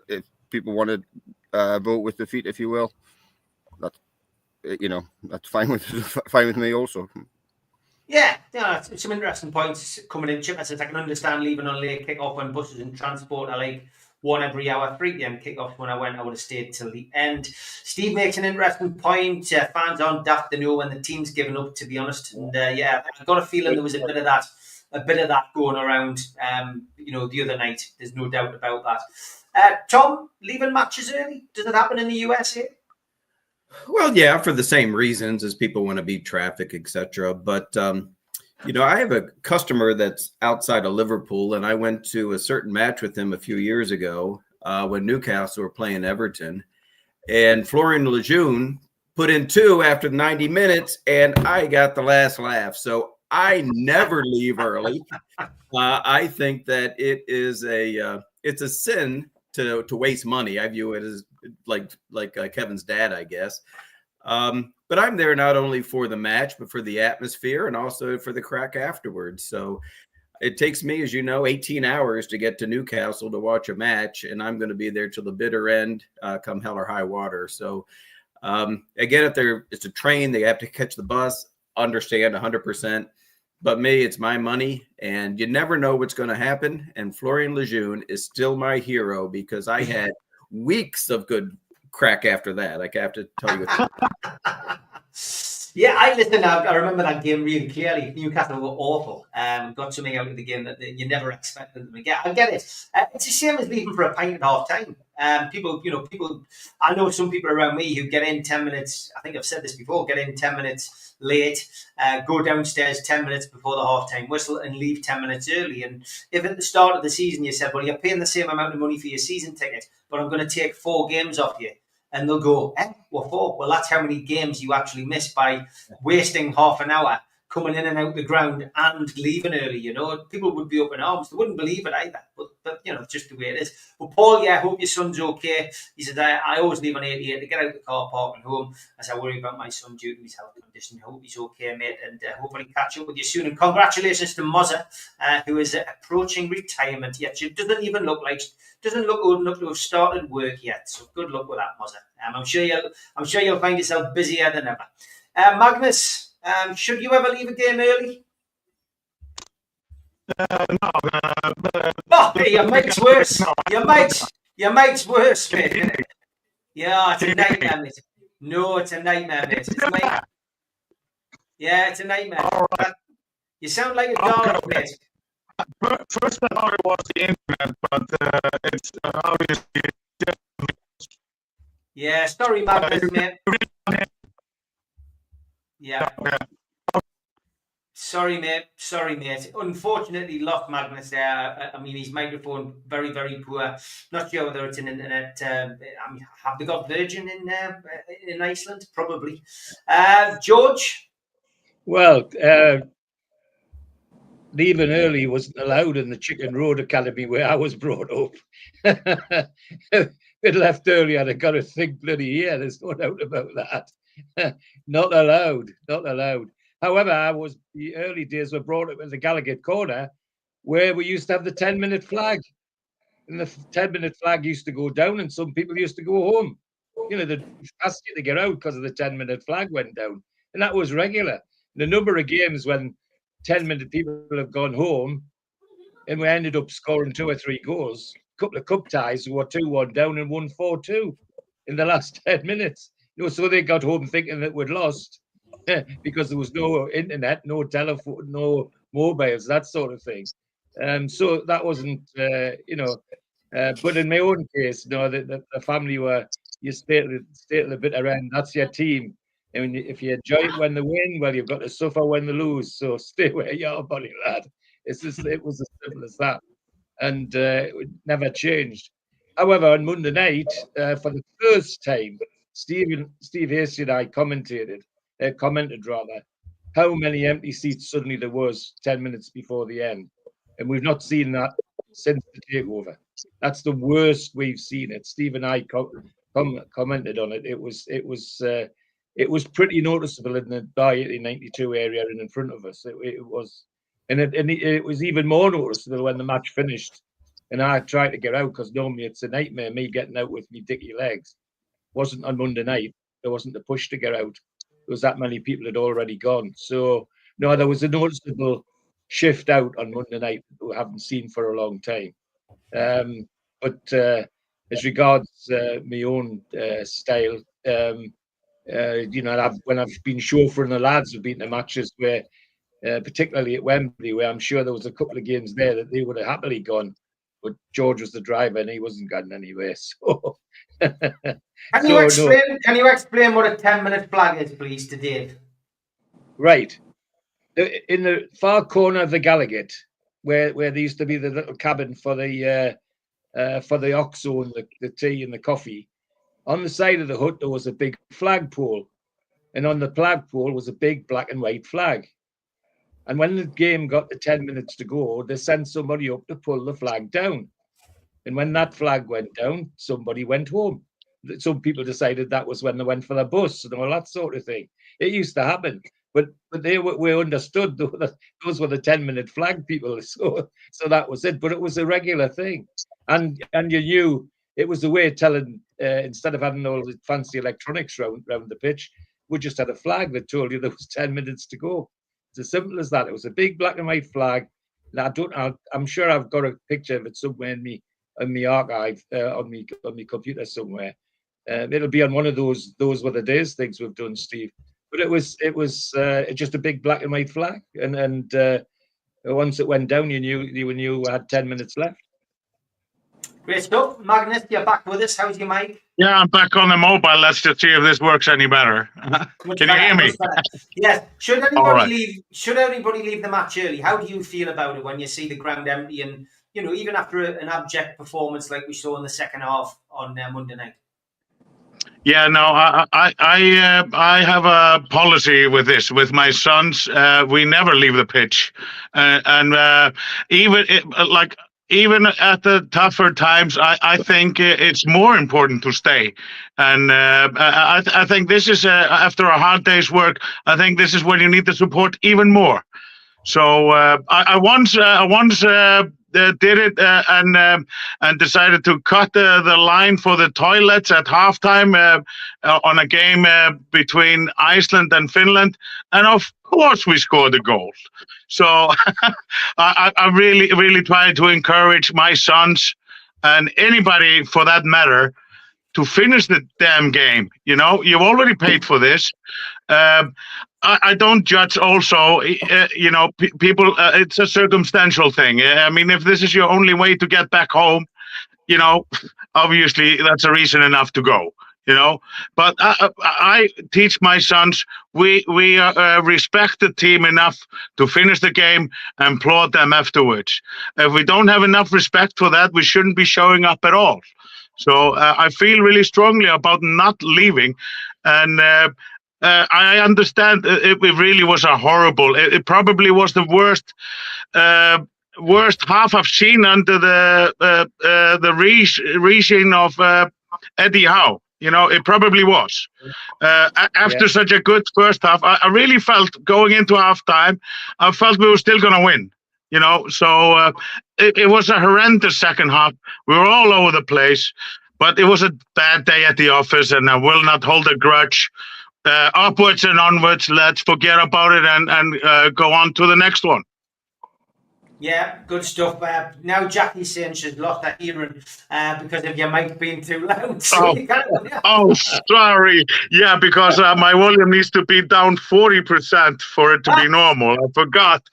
if people want to vote with their feet, if you will, that's fine with me also. Yeah, some interesting points coming in. Chip says, I can understand leaving on late kick-off when buses and transport are like 1 every hour. 3 p.m. kick-off when I would have stayed till the end. Steve makes an interesting point. Fans aren't daft to know when the team's given up, to be honest. And I've got a feeling there was a bit of that going around, the other night. There's no doubt about that. Tom, leaving matches early, does it happen in the US here? Well, yeah, for the same reasons as people want to beat traffic, etc. But You know, I have a customer that's outside of Liverpool, and I went to a certain match with him a few years ago when Newcastle were playing Everton, and Florian Lejeune put in 2 after 90 minutes, and I got the last laugh. So I never leave early. I think that it is it's a sin to waste money. I view it as like Kevin's dad, I guess. But I'm there not only for the match, but for the atmosphere and also for the crack afterwards. So it takes me, as you know, 18 hours to get to Newcastle to watch a match, and I'm going to be there till the bitter end, come hell or high water. So again, if it's a train, they have to catch the bus, understand 100%. But me, it's my money, and you never know what's going to happen. And Florian Lejeune is still my hero because I had weeks of good crack after that. I have to tell you. Yeah, I remember that game really clearly. Newcastle were awful. Got something out of the game that you never expected them to get. I get it. It's the same as leaving for a pint at half time. People. I know some people around me who get in 10 minutes. I think I've said this before. Get in 10 minutes late, go downstairs 10 minutes before the half time whistle, and leave 10 minutes early. And if at the start of the season you said, "Well, you're paying the same amount of money for your season ticket, but I'm going to take 4 games off you," and they'll go, "What for?" Well, that's how many games you actually miss by wasting half an hour coming in and out the ground and leaving early. People would be up in arms. They wouldn't believe it either. But it's just the way it is. But Paul, I hope your son's okay. He said, I always leave on 88 to get out of the car park and home as I worry about my son due to his health condition. I hope he's okay, mate, and hopefully catch up with you soon. And congratulations to Mozza, who is approaching retirement. Yet she doesn't look old enough to have started work yet. So good luck with that, Mozza. I'm sure you'll find yourself busier than ever. Magnus, should you ever leave a game early? No. Your mate's worse. Your mate's worse, mate. Yeah, it's a nightmare, mate. No, it's a nightmare, mate. It's a nightmare. Right. You sound like a dog, mate. First, I thought it was the internet, but it's obviously just. Yeah, sorry, Magnus, mate. Yeah. Sorry, mate. Unfortunately, lost Magnus there. I mean, his microphone very, very poor. Not sure whether it's an internet. Have they got Virgin in Iceland? Probably. George? Well, leaving early wasn't allowed in the Chicken Road Academy where I was brought up. If it left early, I'd have got to think bloody yeah. There's no doubt about that. Not allowed. However, the early days were brought up at the Gallagher corner where we used to have the 10-minute flag. And the 10-minute flag used to go down and some people used to go home. They'd ask you to get out because of the 10-minute flag went down. And that was regular. The number of games when 10-minute people have gone home and we ended up scoring 2 or 3 goals. A couple of cup ties were 2-1 down and 1-4-2 in the last 10 minutes. So they got home thinking that we'd lost. Because there was no internet, no telephone, no mobiles, that sort of thing. So that wasn't, but in my own case, the family you stay to the bitter end. That's your team. And if you enjoy it when they win, well, you've got to suffer when they lose. So stay where you are, buddy lad. It was as simple as that. And it never changed. However, on Monday night, for the first time, Steve Hasty and I commented how many empty seats suddenly there was 10 minutes before the end. And we've not seen that since the takeover. That's the worst we've seen it. Steve and I commented on it. It was pretty noticeable in the by 92 area and in front of us. It was, and it was even more noticeable when the match finished. And I tried to get out because normally it's a nightmare me getting out with me dicky legs. Wasn't on Monday night. There wasn't the push to get out. There was that many people had already gone. So no, there was a noticeable shift out on Monday night that we haven't seen for a long time. But as regards my own style, when I've been chauffeuring the lads, have been to matches where, particularly at Wembley, where I'm sure there was a couple of games there that they would have happily gone, but George was the driver and he wasn't going anywhere. So, can you explain what a 10-minute flag is, please, to Dave? Right. in the far corner of the Gallagher, where there used to be the little cabin for the OXO and the tea and the coffee, on the side of the hut there was a big flagpole, and on the flagpole was a big black and white flag. And when the game got to 10 minutes to go, they sent somebody up to pull the flag down. And when that flag went down, somebody went home. Some people decided that was when they went for the bus and all that sort of thing. It used to happen, but they were understood. Those were the 10-minute flag people, so that was it. But it was a regular thing, and you knew it was a way of telling. Instead of having all the fancy electronics round the pitch, we just had a flag that told you there was 10 minutes to go. It's as simple as that. It was a big black and white flag. And I'm sure I've got a picture of it somewhere in my archive on my computer somewhere. It'll be on one of those were the days things we've done, Steve. But it was just a big black and white flag, and once it went down, you knew you had 10 minutes left. Great stuff. Magnus, you're back with us. How's your mic? Yeah, I'm back on the mobile. Let's just see if this works any better. Can you hear me? Yes. Should right. anybody leave the match early? How do you feel about it when you see the ground empty and, even after an abject performance like we saw in the second half on Monday night? Yeah, no, I have a policy with this. With my sons, we never leave the pitch, and even at the tougher times, I think it's more important to stay. And I think this is after a hard day's work. I think this is when you need the support even more. So I once did it and decided to cut the line for the toilets at halftime on a game between Iceland and Finland, and of course we scored a goal. So I really try to encourage my sons and anybody for that matter to finish the damn game. You've already paid for this. I don't judge also, people, it's a circumstantial thing. I mean, if this is your only way to get back home, obviously that's a reason enough to go, But I teach my sons, we respect the team enough to finish the game and applaud them afterwards. If we don't have enough respect for that, we shouldn't be showing up at all. So I feel really strongly about not leaving. And I understand it really was a horrible. It probably was the worst half I've seen under the regime of Eddie Howe. It probably was. After such a good first half, I really felt going into halftime, I felt we were still going to win. So it was a horrendous second half. We were all over the place, but it was a bad day at the office, and I will not hold a grudge. Upwards and onwards, let's forget about it and go on to the next one. Yeah, good stuff. Now Jackie's saying she's lost her hearing because of your mic being too loud. Sorry. Yeah, because my volume needs to be down 40% for it to be normal. I forgot.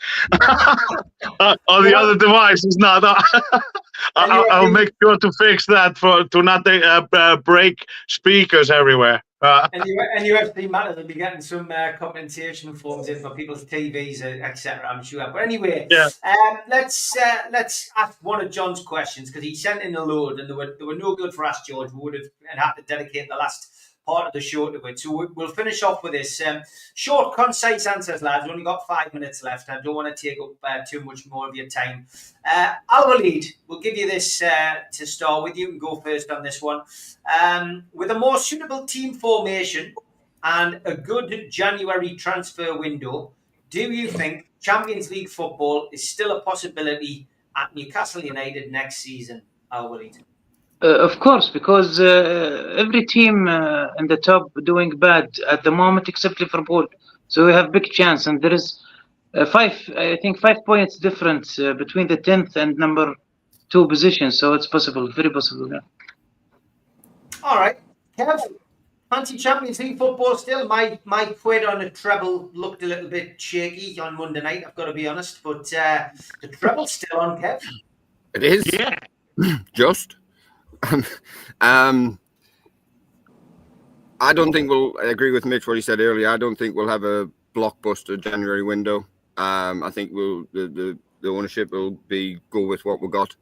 On the other device is not. I'll make sure to fix that to not break speakers everywhere. And UFC Matters will be getting some compensation forms in for people's TVs, etc. I'm sure. But anyway, let's ask one of John's questions, because he sent in a load and they were no good for Ask George. We would have had to dedicate the last part of the show to it. So we'll finish off with this. Short, concise answers, lads. We've only got 5 minutes left. I don't want to take up too much more of your time. Al-Walid, we'll give you this to start with. You can go first on this one. With a more suitable team formation and a good January transfer window, do you think Champions League football is still a possibility at Newcastle United next season, Al-Walid? Of course, because every team in the top doing bad at the moment except Liverpool. So we have big chance, and there is 5 points difference between the 10th and number 2 position. So it's possible, very possible. Yeah. All right, Kev, anti-Champions League football still. My quid on a treble looked a little bit shaky on Monday night, I've got to be honest, but the treble's still on, Kev. It is. Yeah. Just. I don't think I agree with Mitch what he said earlier. I don't think we'll have a blockbuster January window. I think the ownership will go with what we got.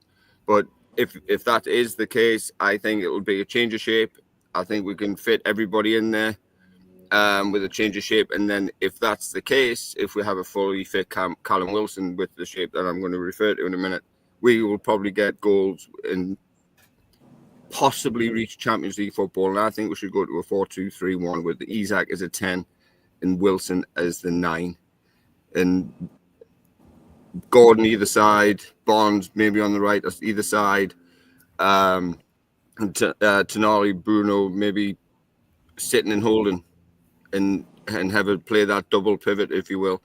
But if that is the case, I think it will be a change of shape. I think we can fit everybody in there with a change of shape. And then if that's the case, if we have a fully fit Callum Wilson with the shape that I'm going to refer to in a minute, we will probably get goals and possibly reach Champions League football. And I think we should go to a 4-2-3-1 with Isak as a 10 and Wilson as the 9. And Gordon either side, Bonds maybe on the right either side, and Tonali, Bruno maybe sitting and holding, and have it play that double pivot, if you will.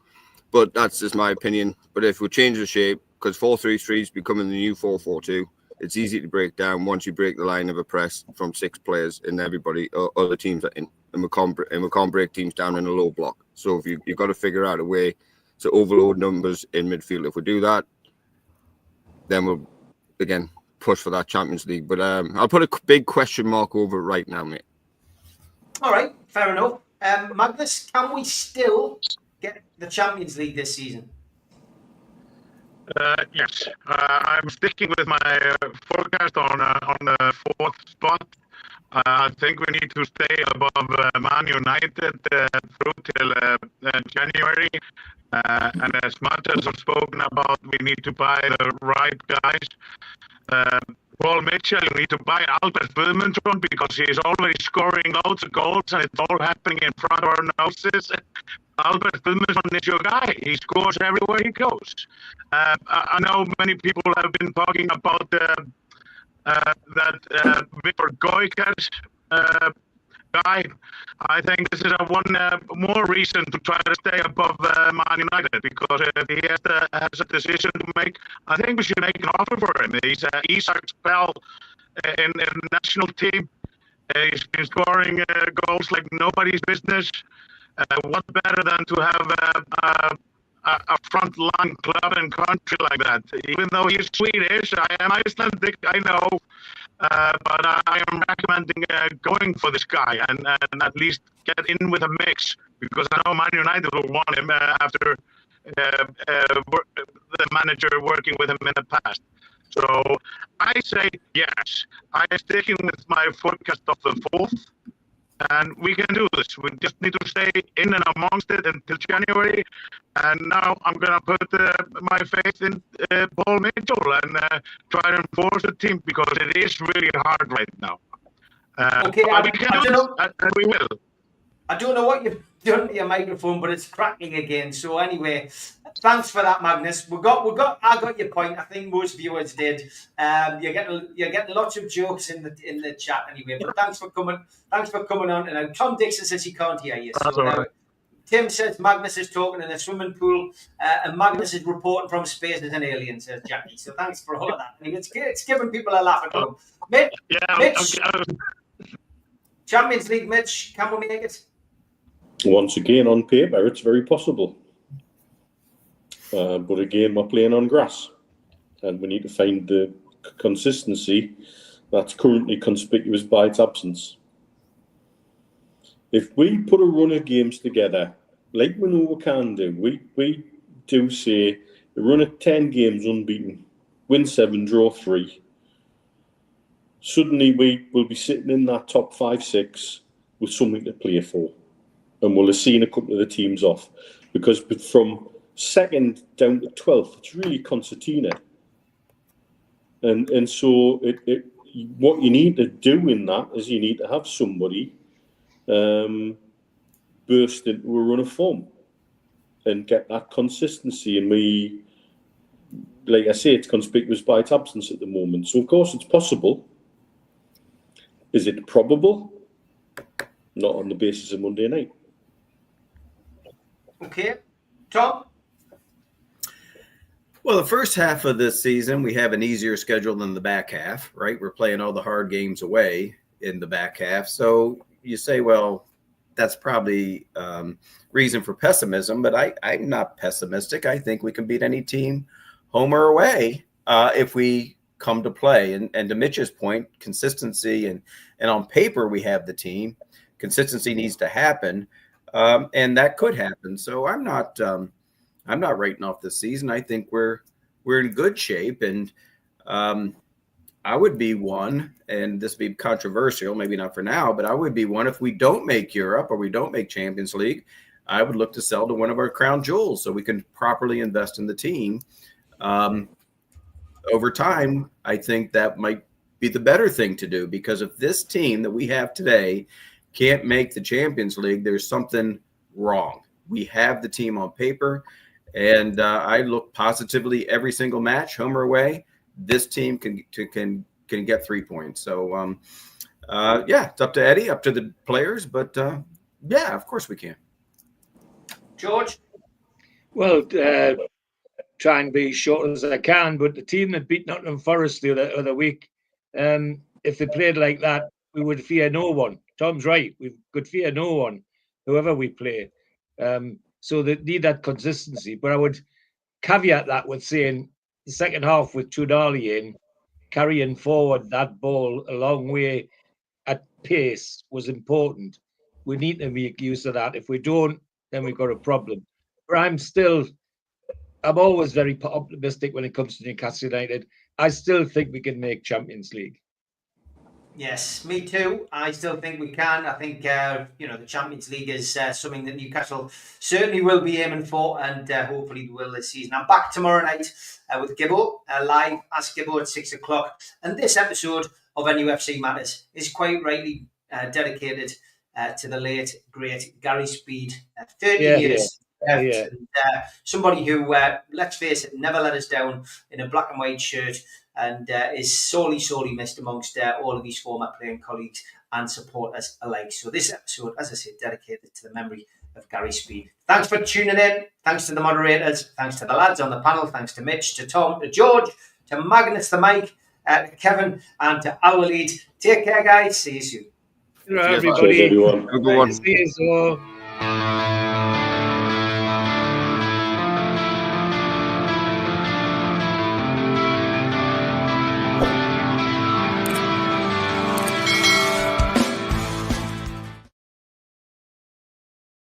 But that's just my opinion. But if we change the shape, because 4-3-3 is becoming the new 4-4-2, it's easy to break down once you break the line of a press from 6 players and everybody, other teams are in, and we can't break teams down in a low block. So if you've got to figure out a way to overload numbers in midfield. If we do that, then we'll again push for that Champions League. But I'll put a big question mark over it right now, mate. All right, fair enough. Magnus, can we still get the Champions League this season? Yes, I'm sticking with my forecast on the 4th spot. I think we need to stay above Man United through till January. And as much as I've spoken about, we need to buy the right guys. Paul Mitchell, you need to buy Albert Wilmington because he's already scoring loads of goals and it's all happening in front of our noses. Albert Wilmington is your guy. He scores everywhere he goes. I know many people have been talking about that Victor Goikers guy. I think this is one more reason to try to stay above Man United, because if he has a decision to make, I think we should make an offer for him. He's Isak's pal in the national team. He's been scoring goals like nobody's business. What better than to have a front line club and country like that? Even though he's Swedish, I am Icelandic, I know. But I am recommending going for this guy and at least get in with a mix, because I know Man United will want him after the manager working with him in the past. So I say yes. I'm sticking with my forecast of the 4th, and we can do this. We just need to stay in and amongst it until January. And now I'm going to put my faith in Paul Mitchell and try to enforce the team, because it is really hard right now. Okay, but we can do this, and we will. I don't know what you've done to your microphone, but it's cracking again. So anyway, thanks for that, Magnus. I got your point. I think most viewers did. You're getting lots of jokes in the chat anyway. But thanks for coming on. And now Tom Dixon says he can't hear you. So now, Tim says Magnus is talking in a swimming pool, and Magnus is reporting from space as an alien, says Jackie. So thanks for all of that. I mean, it's giving people a laugh at home. Mitch, Champions League, Mitch, can we make it? Once again, on paper, it's very possible. But again, we're playing on grass, and we need to find the consistency that's currently conspicuous by its absence. If we put a run of games together, like we know we can do, we do say a run of 10 games unbeaten, win 7, draw 3. Suddenly we will be sitting in that top 5-6 with something to play for. And we'll have seen a couple of the teams off. Because from 2nd down to 12th, it's really concertina. And so what you need to do in that is you need to have somebody burst into a run of form and get that consistency. And we, like I say, it's conspicuous by its absence at the moment. So, of course, it's possible. Is it probable? Not on the basis of Monday night. Okay. Tom? Well, the first half of this season, we have an easier schedule than the back half, right? We're playing all the hard games away in the back half. So you say, well, that's probably reason for pessimism, but I'm not pessimistic. I think we can beat any team, home or away, if we come to play. And to Mitch's point, consistency and on paper we have the team. Consistency needs to happen, and that could happen. So I'm not I'm not writing off this season. I think we're in good shape, and I would be one, and this would be controversial, maybe not for now, but I would be one if we don't make Europe or we don't make Champions League. I would look to sell to one of our crown jewels so we can properly invest in the team. Over time, I think that might be the better thing to do, because if this team that we have today can't make the Champions League, there's something wrong. We have the team on paper, and I look positively every single match, home or away. This team can get 3 points. So, yeah, it's up to Eddie, up to the players, but yeah, of course we can. George? Well, try and be short as I can, but the team that beat Nottingham Forest the other week, if they played like that, we would fear no one. Tom's right. We could fear no one, whoever we play. So they need that consistency. But I would caveat that with saying the second half with Tudali in, carrying forward that ball a long way at pace was important. We need to make use of that. If we don't, then we've got a problem. But I'm always very optimistic when it comes to Newcastle United. I still think we can make Champions League. Yes, me too. I still think we can. I think, the Champions League is something that Newcastle certainly will be aiming for, and hopefully we will this season. I'm back tomorrow night with Gibbo, live Ask Gibbo at 6 o'clock. And this episode of NUFC Matters is quite rightly dedicated to the late, great Gary Speed. 30 years. And, somebody who, let's face it, never let us down in a black and white shirt, and is sorely missed amongst all of his former playing colleagues and supporters alike. So this episode, as I said, dedicated to the memory of Gary Speed. Thanks for tuning in. Thanks to the moderators. Thanks to the lads on the panel. Thanks to Mitch, to Tom, to George, to Magnus the Mike, to Kevin, and to our lead. Take care, guys. See you soon. Everybody. Everyone. See you soon.